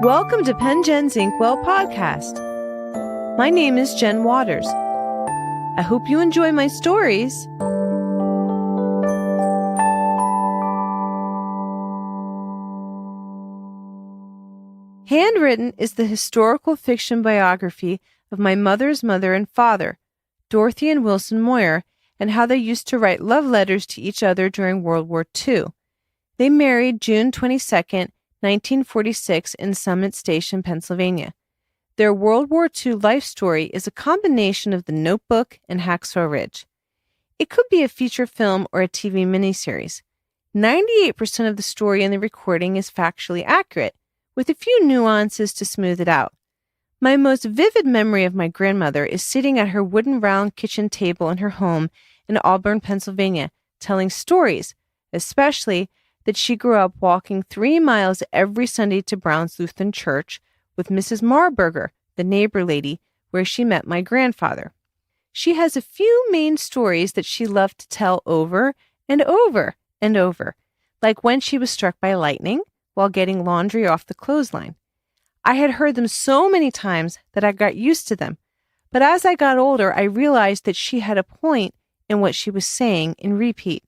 Welcome to Penn Jen's Inkwell podcast. My name is Jen Waters. I hope you enjoy my stories. Handwritten is the historical fiction biography of my mother's mother and father, Dorothy and Wilson Moyer, and how they used to write love letters to each other during World War II. They married June 22nd, 1946 in Summit Station, Pennsylvania. Their World War II life story is a combination of The Notebook and Hacksaw Ridge. It could be a feature film or a TV miniseries. 98% of the story in the recording is factually accurate, with a few nuances to smooth it out. My most vivid memory of my grandmother is sitting at her wooden round kitchen table in her home in Auburn, Pennsylvania, telling stories, especially that she grew up walking 3 miles every Sunday to Brown's Lutheran Church with Mrs. Marburger, the neighbor lady, where she met my grandfather. She has a few main stories that she loved to tell over and over and over, like when she was struck by lightning while getting laundry off the clothesline. I had heard them so many times that I got used to them, but as I got older, I realized that she had a point in what she was saying in repeat.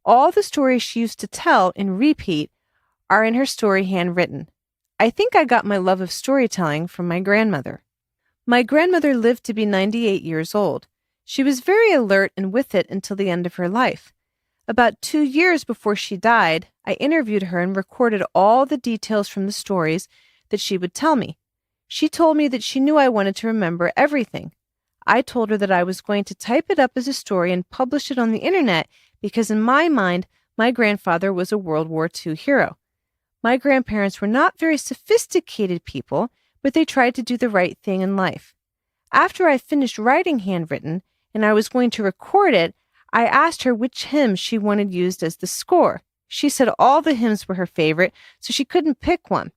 All the stories she used to tell in repeat are in her story Handwritten. I think I got my love of storytelling from my grandmother. My grandmother lived to be 98 years old. She was very alert and with it until the end of her life. About 2 years before she died, I interviewed her and recorded all the details from the stories that she would tell me. She told me that she knew I wanted to remember everything. I told her that I was going to type it up as a story and publish it on the internet because in my mind, my grandfather was a World War II hero. My grandparents were not very sophisticated people, but they tried to do the right thing in life. After I finished writing Handwritten and I was going to record it, I asked her which hymn she wanted used as the score. She said all the hymns were her favorite, so she couldn't pick one.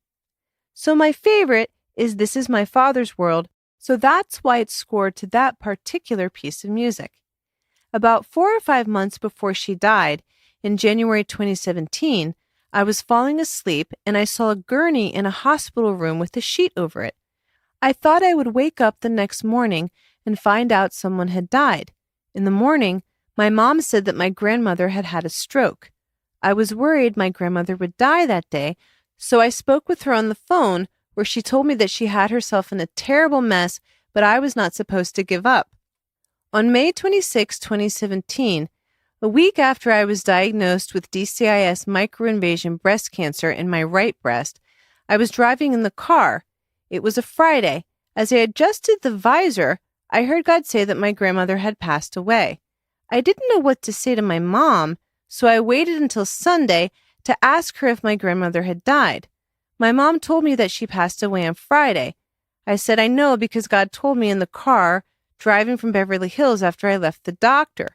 So my favorite is This Is My Father's World, so that's why it's scored to that particular piece of music. About 4 or 5 months before she died, in January 2017, I was falling asleep and I saw a gurney in a hospital room with a sheet over it. I thought I would wake up the next morning and find out someone had died. In the morning, my mom said that my grandmother had had a stroke. I was worried my grandmother would die that day, so I spoke with her on the phone where she told me that she had herself in a terrible mess, but I was not supposed to give up. On May 26, 2017, a week after I was diagnosed with DCIS microinvasion breast cancer in my right breast, I was driving in the car. It was a Friday. As I adjusted the visor, I heard God say that my grandmother had passed away. I didn't know what to say to my mom, so I waited until Sunday to ask her if my grandmother had died. My mom told me that she passed away on Friday. I said I know because God told me in the car driving from Beverly Hills after I left the doctor.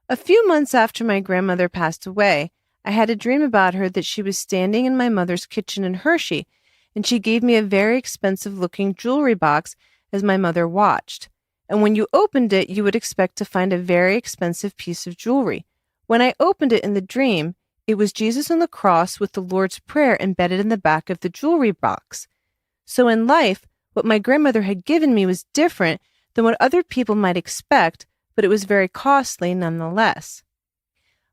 A few months after my grandmother passed away, I had a dream about her that she was standing in my mother's kitchen in Hershey, and she gave me a very expensive-looking jewelry box as my mother watched. And when you opened it, you would expect to find a very expensive piece of jewelry. When I opened it in the dream, it was Jesus on the cross with the Lord's Prayer embedded in the back of the jewelry box. So in life, what my grandmother had given me was different than what other people might expect, but it was very costly nonetheless.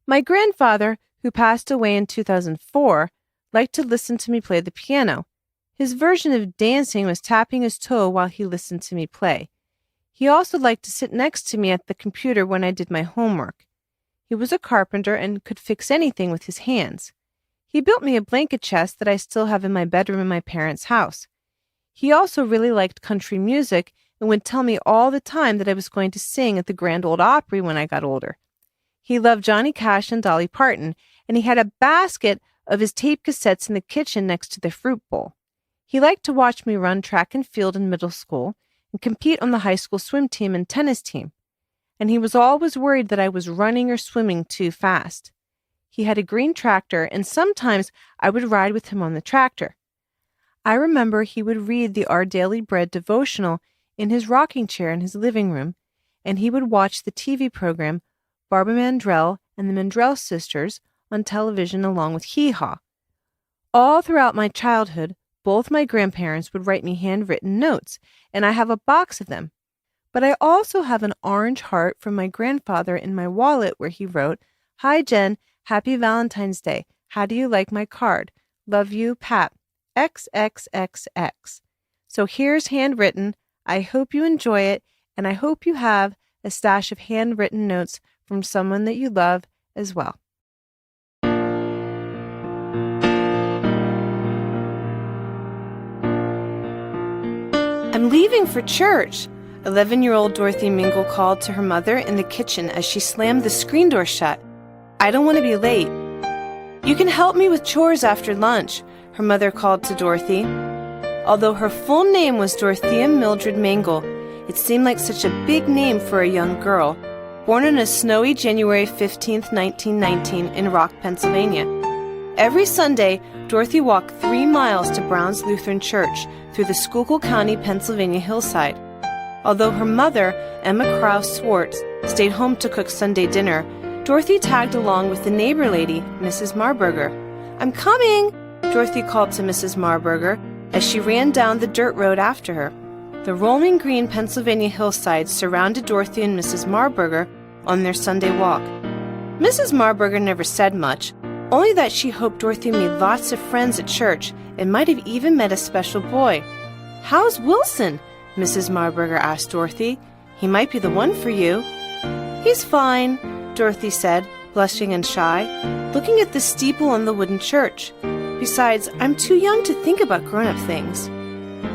My grandfather, who passed away in 2004, liked to listen to me play the piano. His version of dancing was tapping his toe while he listened to me play. He also liked to sit next to me at the computer when I did my homework. He was a carpenter and could fix anything with his hands. He built me a blanket chest that I still have in my bedroom in my parents' house. He also really liked country music and would tell me all the time that I was going to sing at the Grand Ole Opry when I got older. He loved Johnny Cash and Dolly Parton, and he had a basket of his tape cassettes in the kitchen next to the fruit bowl. He liked to watch me run track and field in middle school and compete on the high school swim team and tennis team. And he was always worried that I was running or swimming too fast. He had a green tractor, and sometimes I would ride with him on the tractor. I remember he would read the Our Daily Bread devotional in his rocking chair in his living room, and he would watch the TV program Barbara Mandrell and the Mandrell Sisters on television along with Hee Haw. All throughout my childhood, Both my grandparents would write me handwritten notes, and I have a box of them. But I also have an orange heart from my grandfather in my wallet where he wrote, "Hi, Jen. Happy Valentine's Day. How do you like my card? Love you, Pat. XXXX." So here's handwritten. I hope you enjoy it, and I hope you have a stash of handwritten notes from someone that you love as well. "I'm leaving for church," 11-year-old Dorothea Mingel called to her mother in the kitchen as she slammed the screen door shut. "I don't want to be late." "You can help me with chores after lunch," her mother called to Dorothy. Although her full name was Dorothea Mildred Mengel, it seemed like such a big name for a young girl, born on a snowy January 15th, 1919 in Rock, Pennsylvania. Every Sunday, Dorothy walked 3 miles to Brown's Lutheran Church through the Schuylkill County, Pennsylvania hillside. Although her mother, Emma Krause Swartz, stayed home to cook Sunday dinner, Dorothy tagged along with the neighbor lady, Mrs. Marburger. "I'm coming," Dorothy called to Mrs. Marburger as she ran down the dirt road after her. The rolling green Pennsylvania hillside surrounded Dorothy and Mrs. Marburger on their Sunday walk. Mrs. Marburger never said much, only that she hoped Dorothy made lots of friends at church and might have even met a special boy. "How's Wilson?" Mrs. Marburger asked Dorothy. "He might be the one for you." "He's fine," Dorothy said, blushing and shy, looking at the steeple on the wooden church. "Besides, I'm too young to think about grown-up things."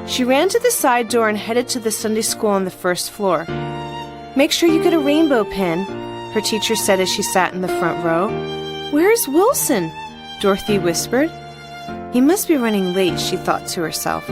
She ran to the side door and headed to the Sunday school on the first floor. "Make sure you get a rainbow pin," her teacher said as she sat in the front row. "Where's Wilson?" Dorothy whispered. "He must be running late," she thought to herself.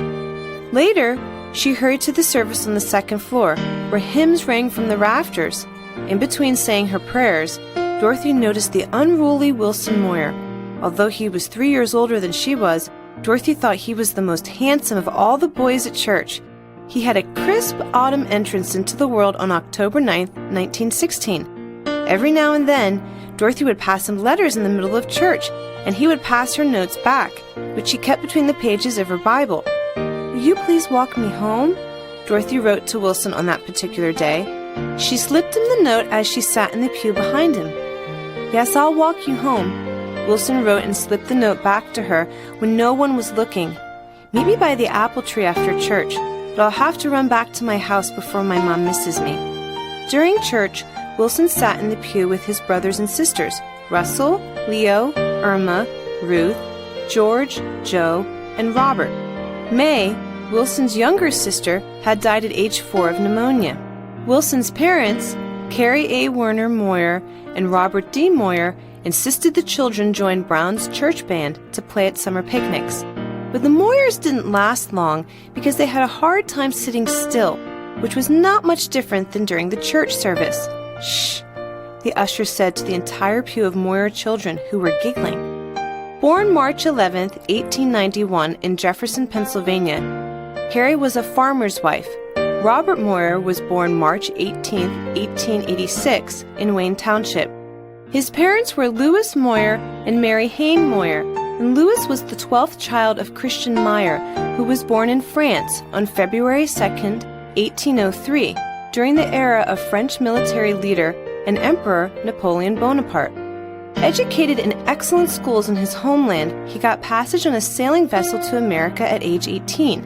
Later, she hurried to the service on the second floor, where hymns rang from the rafters. In between saying her prayers, Dorothy noticed the unruly Wilson Moyer. Although he was 3 years older than she was, Dorothy thought he was the most handsome of all the boys at church. He had a crisp autumn entrance into the world on October 9th, 1916. Every now and then, Dorothy would pass him letters in the middle of church, and he would pass her notes back, which she kept between the pages of her Bible. "Will you please walk me home?" Dorothy wrote to Wilson on that particular day. She slipped him the note as she sat in the pew behind him. "Yes, I'll walk you home," Wilson wrote and slipped the note back to her when no one was looking. "Meet me by the apple tree after church, but I'll have to run back to my house before my mom misses me." During church, Wilson sat in the pew with his brothers and sisters, Russell, Leo, Irma, Ruth, George, Joe, and Robert. May, Wilson's younger sister, had died at age 4 of pneumonia. Wilson's parents, Carrie A. Werner Moyer and Robert D. Moyer, insisted the children join Brown's church band to play at summer picnics. But the Moyers didn't last long because they had a hard time sitting still, which was not much different than during the church service. "Shh," the usher said to the entire pew of Moyer children who were giggling. Born March 11th, 1891 in Jefferson, Pennsylvania, Carrie was a farmer's wife. Robert Moyer was born March 18th, 1886 in Wayne Township. His parents were Louis Moyer and Mary Hayne Moyer, and Louis was the 12th child of Christian Meyer, who was born in France on February 2nd, 1803, during the era of French military leader and Emperor Napoleon Bonaparte. Educated in excellent schools in his homeland, he got passage on a sailing vessel to America at age 18.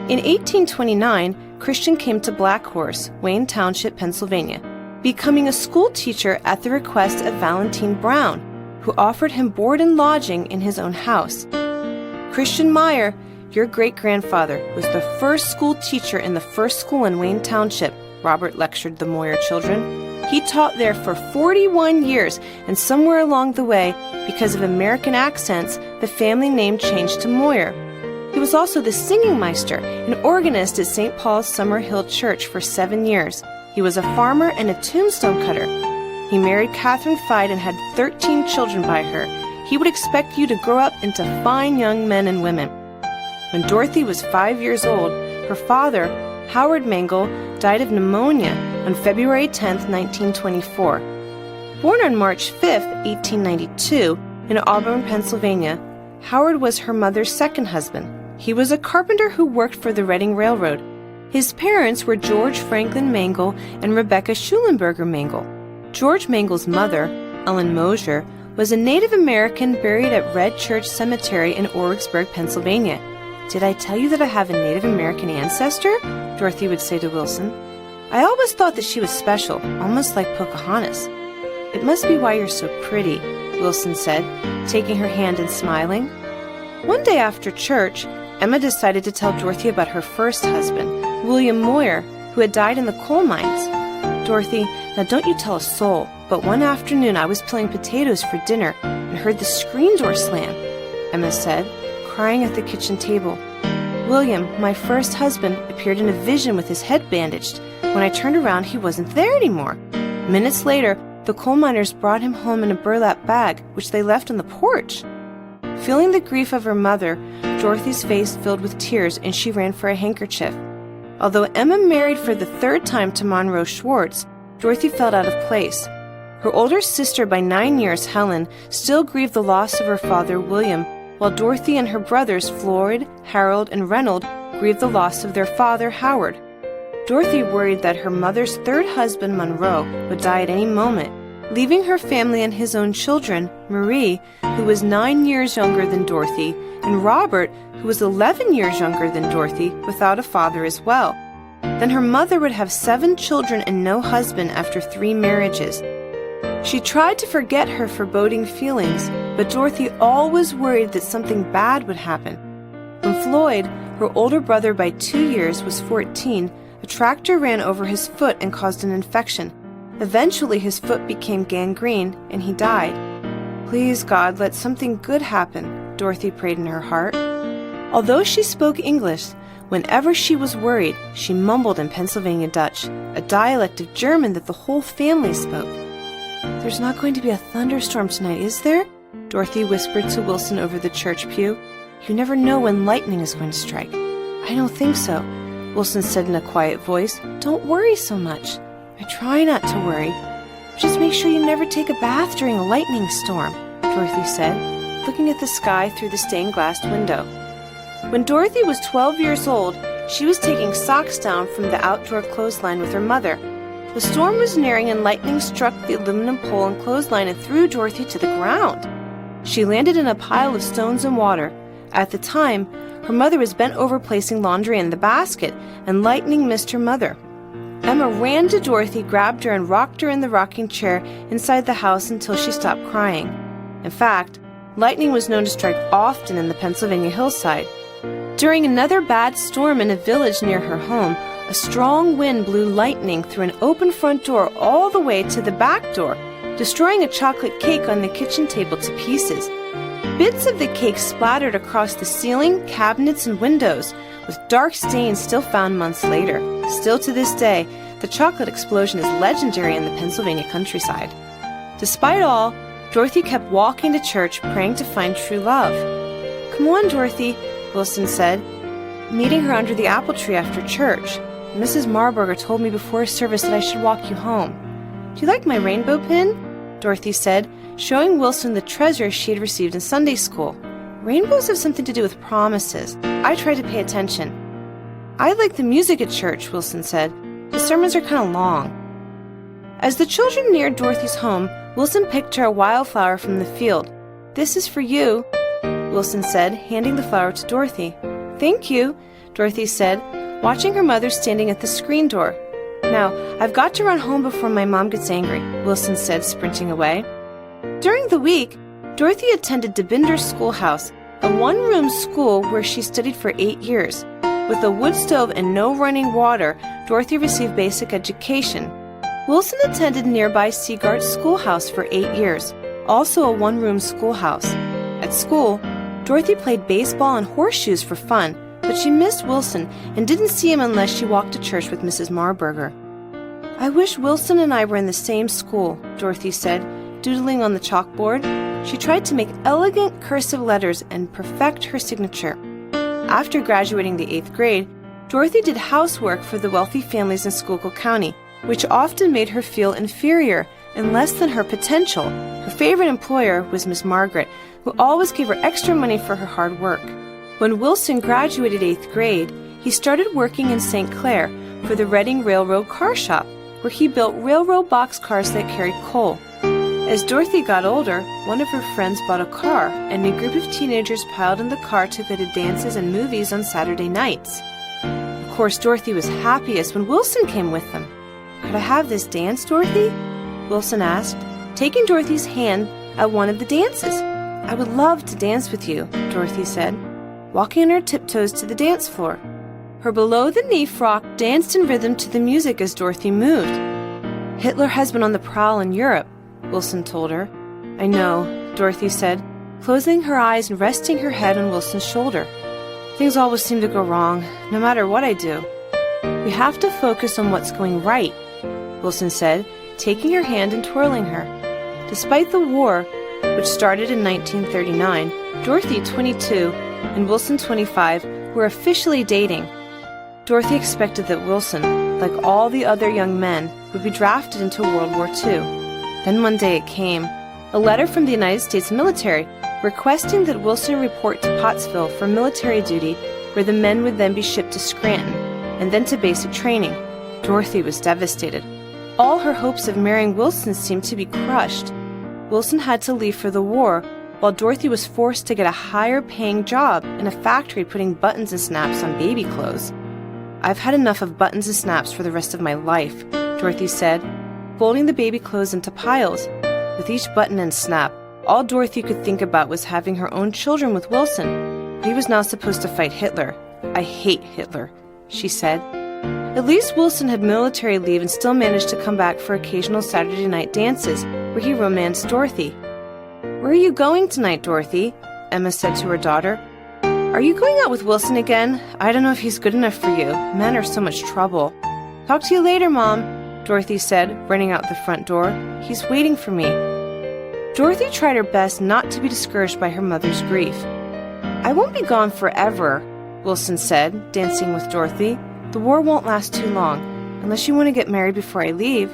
In 1829, Christian came to Black Horse, Wayne Township, Pennsylvania, becoming a school teacher at the request of Valentine Brown, who offered him board and lodging in his own house. "Christian Meyer, your great-grandfather, was the first school teacher in the first school in Wayne Township," Robert lectured the Moyer children. "He taught there for 41 years, and somewhere along the way, because of American accents, the family name changed to Moyer. He was also the singing meister and organist at St. Paul's Summer Hill Church for 7 years. He was a farmer and a tombstone cutter. He married Catherine Fide and had 13 children by her. He would expect you to grow up into fine young men and women." When Dorothy was 5 years old, her father, Howard Mengel, died of pneumonia on February 10, 1924. Born on March 5, 1892, in Auburn, Pennsylvania, Howard was her mother's second husband. He was a carpenter who worked for the Reading Railroad. His parents were George Franklin Mengel and Rebecca Schulenberger Mengel. George Mengel's mother, Ellen Moyer, was a Native American buried at Red Church Cemetery in Origsburg, Pennsylvania. "Did I tell you that I have a Native American ancestor?" Dorothy would say to Wilson. "I always thought that she was special, almost like Pocahontas." "It must be why you're so pretty," Wilson said, taking her hand and smiling. One day after church, Emma decided to tell Dorothy about her first husband, William Moyer, who had died in the coal mines. "Dorothy, now don't you tell a soul, but one afternoon I was peeling potatoes for dinner and heard the screen door slam," Emma said, crying at the kitchen table. "William, my first husband, appeared in a vision with his head bandaged. When I turned around, he wasn't there anymore. Minutes later, the coal miners brought him home in a burlap bag, which they left on the porch." Feeling the grief of her mother, Dorothy's face filled with tears and she ran for a handkerchief. Although Emma married for the third time to Monroe Schwartz, Dorothy felt out of place. Her older sister by 9 years, Helen, still grieved the loss of her father, William, while Dorothy and her brothers, Floyd, Harold, and Reynold, grieved the loss of their father, Howard. Dorothy worried that her mother's third husband, Monroe, would die at any moment, leaving her family and his own children, Marie, who was 9 years younger than Dorothy, and Robert, who was 11 years younger than Dorothy, without a father as well. Then her mother would have 7 children and no husband after 3 marriages. She tried to forget her foreboding feelings, but Dorothy always worried that something bad would happen. When Floyd, her older brother by 2 years, was 14, a tractor ran over his foot and caused an infection. Eventually, his foot became gangrene, and he died. "Please, God, let something good happen," Dorothy prayed in her heart. Although she spoke English, whenever she was worried, she mumbled in Pennsylvania Dutch, a dialect of German that the whole family spoke. "There's not going to be a thunderstorm tonight, is there?" Dorothy whispered to Wilson over the church pew. "You never know when lightning is going to strike." "I don't think so," Wilson said in a quiet voice. "Don't worry so much." "I try not to worry. Just make sure you never take a bath during a lightning storm," Dorothy said, looking at the sky through the stained glass window. When Dorothy was 12 years old, she was taking socks down from the outdoor clothesline with her mother. The storm was nearing and lightning struck the aluminum pole and clothesline and threw Dorothy to the ground. She landed in a pile of stones and water. At the time, her mother was bent over placing laundry in the basket, and lightning missed her mother. Emma ran to Dorothy, grabbed her, and rocked her in the rocking chair inside the house until she stopped crying. In fact, lightning was known to strike often in the Pennsylvania hillside. During another bad storm in a village near her home, a strong wind blew lightning through an open front door all the way to the back door, destroying a chocolate cake on the kitchen table to pieces. Bits of the cake splattered across the ceiling, cabinets, and windows, with dark stains still found months later. Still to this day, the chocolate explosion is legendary in the Pennsylvania countryside. Despite all, Dorothy kept walking to church, praying to find true love. "Come on, Dorothy," Wilson said, meeting her under the apple tree after church. "Mrs. Marburger told me before service that I should walk you home." "Do you like my rainbow pin?" Dorothy said, showing Wilson the treasure she had received in Sunday school. "Rainbows have something to do with promises. I try to pay attention." "I like the music at church," Wilson said. "The sermons are kind of long." As the children neared Dorothy's home, Wilson picked her a wildflower from the field. "This is for you," Wilson said, handing the flower to Dorothy. "Thank you," Dorothy said, watching her mother standing at the screen door. "Now, I've got to run home before my mom gets angry," Wilson said, sprinting away. During the week, Dorothy attended DeBinder's Schoolhouse, a one-room school where she studied for 8 years. With a wood stove and no running water, Dorothy received basic education. Wilson attended nearby Seagart Schoolhouse for 8 years, also a one-room schoolhouse. At school, Dorothy played baseball and horseshoes for fun, but she missed Wilson and didn't see him unless she walked to church with Mrs. Marburger. "I wish Wilson and I were in the same school," Dorothy said, doodling on the chalkboard. She tried to make elegant cursive letters and perfect her signature. After graduating the 8th grade, Dorothy did housework for the wealthy families in Schuylkill County, which often made her feel inferior and less than her potential. Her favorite employer was Miss Margaret, who always gave her extra money for her hard work. When Wilson graduated 8th grade, he started working in St. Clair for the Reading Railroad car shop, where he built railroad boxcars that carried coal. As Dorothy got older, one of her friends bought a car, and a group of teenagers piled in the car to go to dances and movies on Saturday nights. Of course, Dorothy was happiest when Wilson came with them. "Could I have this dance, Dorothy?" Wilson asked, taking Dorothy's hand at one of the dances. "I would love to dance with you," Dorothy said, walking on her tiptoes to the dance floor. Her below-the-knee frock danced in rhythm to the music as Dorothy moved. "Hitler has been on the prowl in Europe," Wilson told her. "I know," Dorothy said, closing her eyes and resting her head on Wilson's shoulder. "Things always seem to go wrong, no matter what I do." "We have to focus on what's going right," Wilson said, taking her hand and twirling her. Despite the war, which started in 1939, Dorothy, 22, and Wilson, 25, were officially dating. Dorothy expected that Wilson, like all the other young men, would be drafted into World War II. Then one day it came, a letter from the United States military requesting that Wilson report to Pottsville for military duty, where the men would then be shipped to Scranton, and then to basic training. Dorothy was devastated. All her hopes of marrying Wilson seemed to be crushed. Wilson had to leave for the war, while Dorothy was forced to get a higher-paying job in a factory putting buttons and snaps on baby clothes. "I've had enough of buttons and snaps for the rest of my life," Dorothy said, folding the baby clothes into piles. With each button and snap, all Dorothy could think about was having her own children with Wilson. He was now supposed to fight Hitler. "I hate Hitler," she said. At least Wilson had military leave and still managed to come back for occasional Saturday night dances, where he romanced Dorothy. "Where are you going tonight, Dorothy?" Emma said to her daughter. "Are you going out with Wilson again? I don't know if he's good enough for you. Men are so much trouble." "Talk to you later, Mom," Dorothy said, running out the front door. "He's waiting for me." Dorothy tried her best not to be discouraged by her mother's grief. "I won't be gone forever," Wilson said, dancing with Dorothy. "The war won't last too long, unless you want to get married before I leave.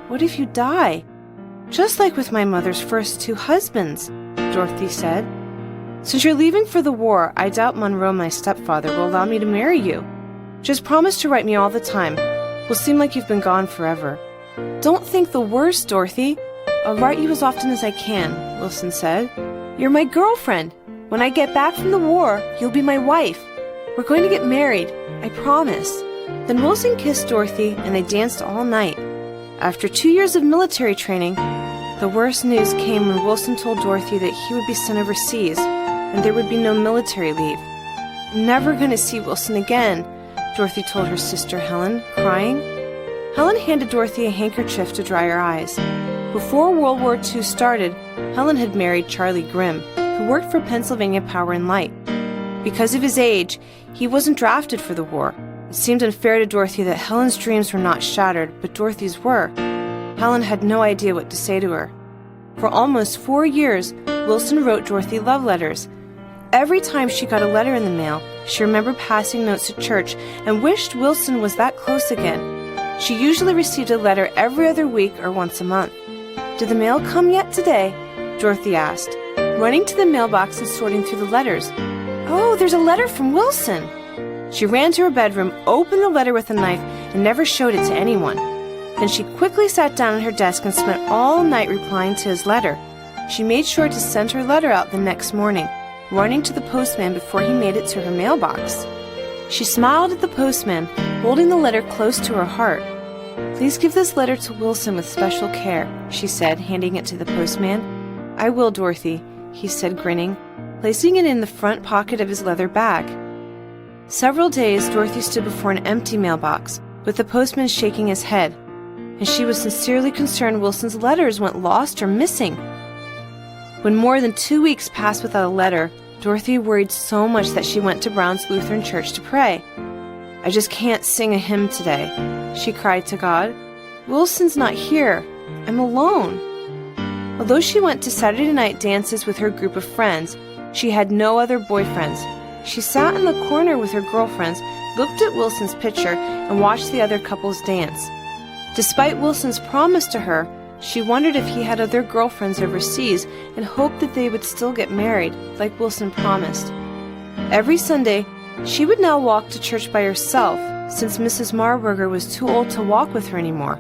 What if you die? Just like with my mother's first 2 husbands," Dorothy said. "Since you're leaving for the war, I doubt Monroe, my stepfather, will allow me to marry you. Just promise to write me all the time. Will seem like you've been gone forever." "Don't think the worst, Dorothy. I'll write you as often as I can," Wilson said. "You're my girlfriend. When I get back from the war, you'll be my wife. We're going to get married, I promise." Then Wilson kissed Dorothy, and they danced all night. After 2 years of military training, the worst news came when Wilson told Dorothy that he would be sent overseas, and there would be no military leave. "I'm never going to see Wilson again," Dorothy told her sister Helen, crying. Helen handed Dorothy a handkerchief to dry her eyes. Before World War II started, Helen had married Charlie Grimm, who worked for Pennsylvania Power and Light. Because of his age, he wasn't drafted for the war. It seemed unfair to Dorothy that Helen's dreams were not shattered, but Dorothy's were. Helen had no idea what to say to her. For almost 4 years, Wilson wrote Dorothy love letters. Every time she got a letter in the mail, she remembered passing notes at church and wished Wilson was that close again. She usually received a letter every other week or once a month. "Did the mail come yet today?" Dorothy asked, running to the mailbox and sorting through the letters. "Oh, there's a letter from Wilson!" She ran to her bedroom, opened the letter with a knife, and never showed it to anyone. Then she quickly sat down at her desk and spent all night replying to his letter. She made sure to send her letter out the next morning, running to the postman before he made it to her mailbox. She smiled at the postman, holding the letter close to her heart. "Please give this letter to Wilson with special care," she said, handing it to the postman. "I will, Dorothy," he said, grinning, placing it in the front pocket of his leather bag. Several days, Dorothy stood before an empty mailbox, with the postman shaking his head, and she was sincerely concerned Wilson's letters went lost or missing. When more than 2 weeks passed without a letter, Dorothy worried so much that she went to Brown's Lutheran Church to pray. "I just can't sing a hymn today," she cried to God. "Wilson's not here. I'm alone." Although she went to Saturday night dances with her group of friends, she had no other boyfriends. She sat in the corner with her girlfriends, looked at Wilson's picture, and watched the other couples dance. Despite Wilson's promise to her, she wondered if he had other girlfriends overseas and hoped that they would still get married, like Wilson promised. Every Sunday, she would now walk to church by herself, since Mrs. Marburger was too old to walk with her anymore.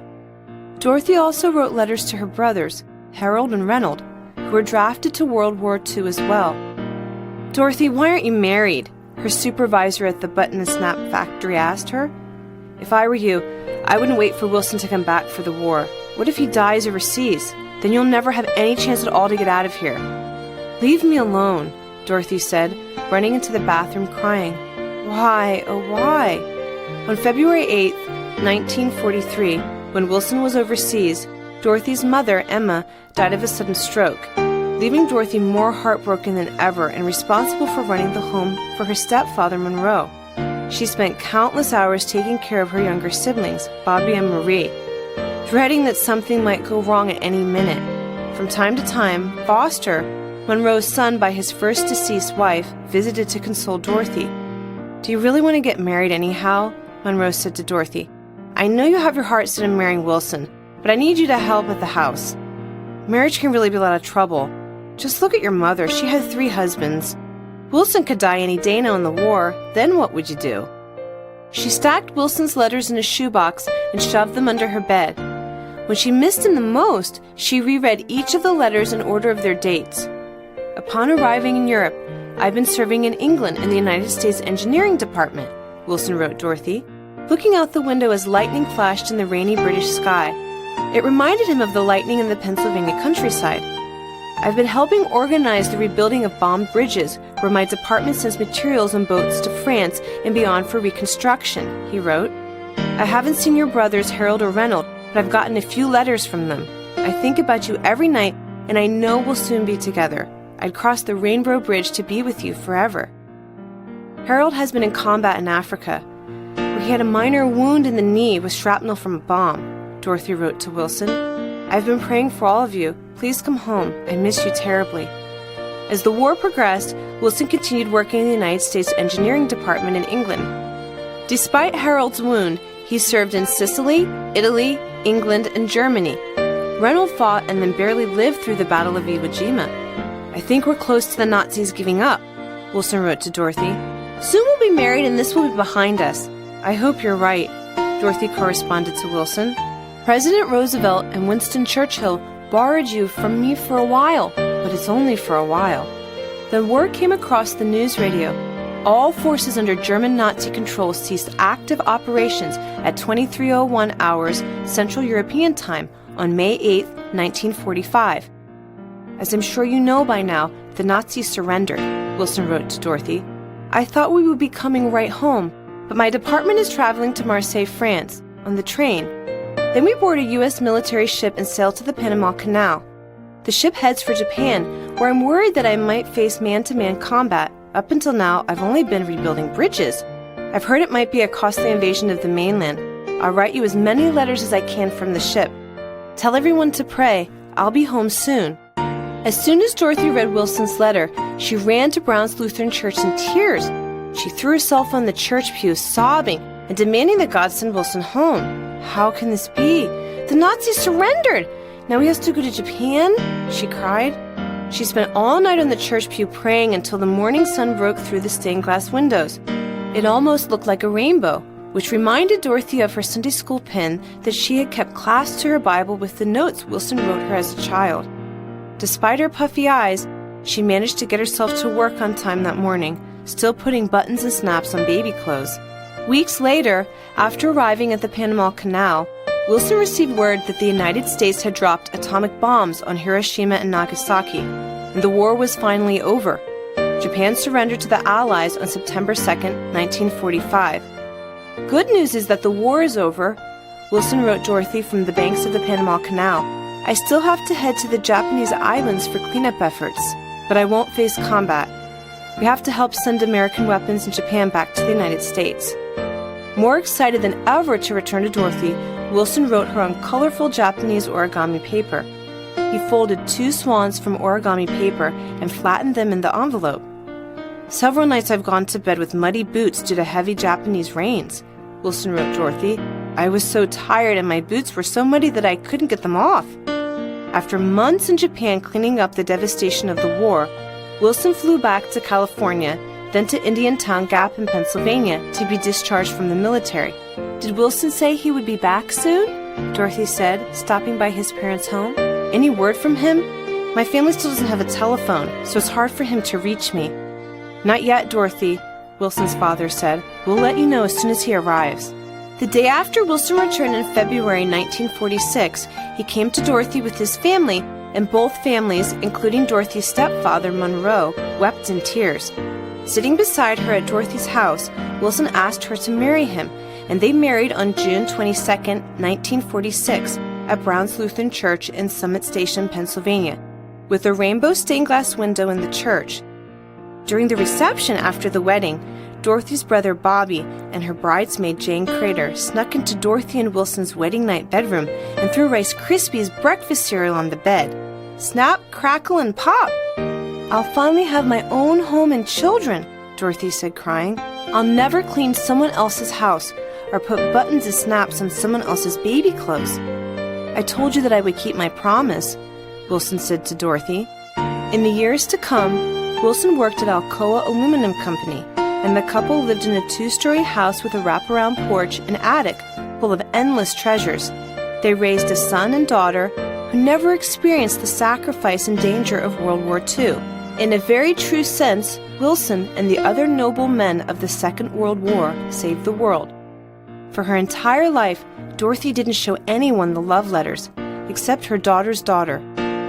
Dorothy also wrote letters to her brothers, Harold and Reynold, who were drafted to World War II as well. "Dorothy, why aren't you married?" her supervisor at the button and snap factory asked her. "If I were you, I wouldn't wait for Wilson to come back for the war. What if he dies overseas? Then you'll never have any chance at all to get out of here." "Leave me alone," Dorothy said, running into the bathroom crying. Why, oh why? On February 8, 1943, when Wilson was overseas, Dorothy's mother, Emma, died of a sudden stroke, leaving Dorothy more heartbroken than ever and responsible for running the home for her stepfather, Monroe. She spent countless hours taking care of her younger siblings, Bobby and Marie, dreading that something might go wrong at any minute. From time to time, Foster, Monroe's son by his first deceased wife, visited to console Dorothy. "Do you really want to get married anyhow?" Monroe said to Dorothy. "I know you have your heart set on marrying Wilson, but I need you to help at the house. Marriage can really be a lot of trouble. Just look at your mother. She had 3 husbands. Wilson could die any day now in the war. Then what would you do?" She stacked Wilson's letters in a shoebox and shoved them under her bed. When she missed him the most, she reread each of the letters in order of their dates. "Upon arriving in Europe, I've been serving in England in the United States Engineering Department," Wilson wrote Dorothy, looking out the window as lightning flashed in the rainy British sky. It reminded him of the lightning in the Pennsylvania countryside. "I've been helping organize the rebuilding of bombed bridges, where my department sends materials and boats to France and beyond for reconstruction," he wrote. "I haven't seen your brothers Harold or Reynold, but I've gotten a few letters from them. I think about you every night, and I know we'll soon be together. I'd cross the Rainbow Bridge to be with you forever." Harold has been in combat in Africa, where he had a minor wound in the knee with shrapnel from a bomb, Dorothy wrote to Wilson. "I've been praying for all of you. Please come home. I miss you terribly." As the war progressed, Wilson continued working in the United States Engineering Department in England. Despite Harold's wound, he served in Sicily, Italy, England, and Germany. Reynold fought and then barely lived through the Battle of Iwo Jima. "I think we're close to the Nazis giving up," Wilson wrote to Dorothy. "Soon we'll be married and this will be behind us." "I hope you're right," Dorothy corresponded to Wilson. "President Roosevelt and Winston Churchill borrowed you from me for a while, but it's only for a while." The word came across the news radio. All forces under German Nazi control ceased active operations at 23:01 hours Central European Time on May 8, 1945. "As I'm sure you know by now, the Nazis surrendered," Wilson wrote to Dorothy. "I thought we would be coming right home, but my department is traveling to Marseille, France, on the train. Then we board a U.S. military ship and sail to the Panama Canal. The ship heads for Japan, where I'm worried that I might face man-to-man combat. Up until now, I've only been rebuilding bridges. I've heard it might be a costly invasion of the mainland. I'll write you as many letters as I can from the ship. Tell everyone to pray. I'll be home soon." As soon as Dorothy read Wilson's letter, she ran to Brown's Lutheran Church in tears. She threw herself on the church pew, sobbing and demanding that God send Wilson home. "How can this be? The Nazis surrendered! Now he has to go to Japan?" she cried. She spent all night on the church pew praying until the morning sun broke through the stained glass windows. It almost looked like a rainbow, which reminded Dorothy of her Sunday school pin that she had kept clasped to her Bible with the notes Wilson wrote her as a child. Despite her puffy eyes, she managed to get herself to work on time that morning, still putting buttons and snaps on baby clothes. Weeks later, after arriving at the Panama Canal, Wilson received word that the United States had dropped atomic bombs on Hiroshima and Nagasaki, and the war was finally over. Japan surrendered to the Allies on September 2, 1945. "Good news is that the war is over," Wilson wrote Dorothy from the banks of the Panama Canal. "I still have to head to the Japanese islands for cleanup efforts, but I won't face combat. We have to help send American weapons in Japan back to the United States." More excited than ever to return to Dorothy, Wilson wrote her on colorful Japanese origami paper. He folded 2 swans from origami paper and flattened them in the envelope. "Several nights I've gone to bed with muddy boots due to heavy Japanese rains," Wilson wrote Dorothy. "I was so tired and my boots were so muddy that I couldn't get them off." After months in Japan cleaning up the devastation of the war, Wilson flew back to California, then to Indiantown Gap in Pennsylvania to be discharged from the military. Did Wilson say he would be back soon? Dorothy said, stopping by his parents' home. Any word from him? My family still doesn't have a telephone, so it's hard for him to reach me. Not yet, Dorothy, Wilson's father said. We'll let you know as soon as he arrives. The day after Wilson returned in February 1946, he came to Dorothy with his family, and both families, including Dorothy's stepfather, Monroe, wept in tears. Sitting beside her at Dorothy's house, Wilson asked her to marry him, and they married on June 22, 1946, at Brown's Lutheran Church in Summit Station, Pennsylvania, with a rainbow stained glass window in the church. During the reception after the wedding, Dorothy's brother Bobby and her bridesmaid Jane Crater snuck into Dorothy and Wilson's wedding night bedroom and threw Rice Krispies breakfast cereal on the bed. Snap, crackle, and pop! I'll finally have my own home and children, Dorothy said, crying. I'll never clean someone else's house or put buttons and snaps on someone else's baby clothes. I told you that I would keep my promise, Wilson said to Dorothy. In the years to come, Wilson worked at Alcoa Aluminum Company, and the couple lived in a 2-story house with a wraparound porch and attic full of endless treasures. They raised a son and daughter who never experienced the sacrifice and danger of World War II. In a very true sense, Wilson and the other noble men of the Second World War saved the world. For her entire life, Dorothy didn't show anyone the love letters, except her daughter's daughter.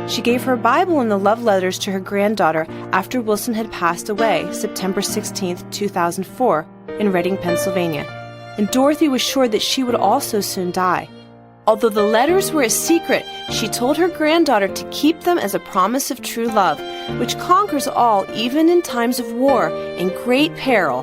She gave her Bible and the love letters to her granddaughter after Wilson had passed away, September 16, 2004, in Reading, Pennsylvania. And Dorothy was sure that she would also soon die. Although the letters were a secret, she told her granddaughter to keep them as a promise of true love, which conquers all, even in times of war and great peril.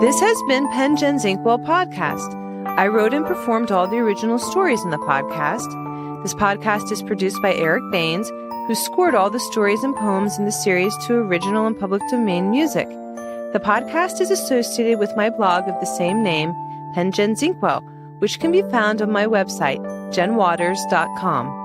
This has been Pen Jen's Inkwell Podcast. I wrote and performed all the original stories in the podcast. This podcast is produced by Eric Baines, who scored all the stories and poems in the series to original and public domain music. The podcast is associated with my blog of the same name, Pen Jen's Inkwell, which can be found on my website, jenwaters.com.